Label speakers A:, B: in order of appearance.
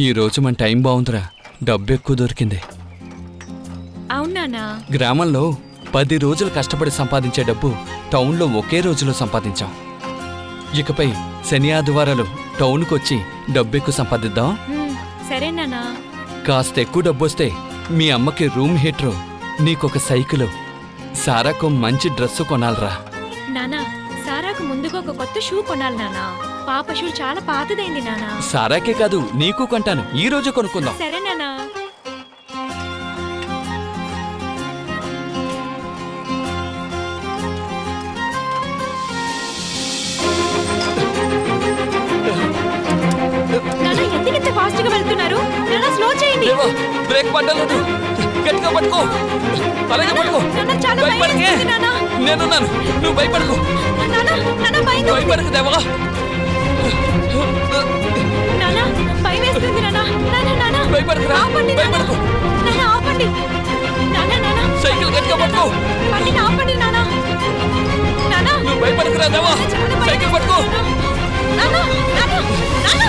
A: ఈరోజు మన టైం బాగుందిరా, డబ్బు ఎక్కువ దొరికింది.
B: అవునానా?
A: గ్రామంలో 10 రోజులు కష్టపడి సంపాదించే డబ్బు టౌన్లో ఒకే రోజులో సంపాదించాం. ఇకపై శని ఆదివారాలు టౌన్కి వచ్చి డబ్బు ఎక్కువ సంపాదిద్దాం.
B: సరేనానా.
A: కాస్త ఎక్కువ డబ్బొస్తే మీ అమ్మకి రూమ్ హీటరు, నీకొక సైకిలు, సారాకు మంచి డ్రెస్సు కొనాలరా.
B: నానా, సారాకు ముందుగా ఒక కొత్త షూ కొనాలి నానా. పాప షూ చాలా పాతదైంది నానా.
A: సారాకే కాదు, నీకు కొంటాను. ఈ రోజు కొనుక్కుందాం.
B: సరే నానా. నానా, ఎందుకంత ఫాస్ట్ గా వెళ్తున్నారు? నానా, స్లో చేయండి.
A: దేవా, బ్రేక్ పడ్డలేదు. గట్టిగా పట్టుకో. అలాగే పట్టుకో.
B: నానా, చాలా భయం
A: భయపడకే.
B: వేస్తుంది నానా.
A: నేనున్నాను, నువ్వు భయపడకు.
B: నానా, నానా, భయం వేస్తుంది.
A: భయపడకు దేవా.
B: నానా, భయం వేస్తుంది నానా. నానా, నానా,
A: భయపడకురా,
B: ఆపండి నానా.
A: భయపడకు.
B: నానా, ఆపండి. నానా, నానా,
A: సైకిల్ గట్టిగా పట్టుకో.
B: బండిని ఆపండి నానా. నానా,
A: నువ్వు భయపడకురా దేవా.
B: చాలా భయం
A: సైకిల్ పట్టుకో.
B: వేస్తుంది నానా. నానా, నానా, నానా.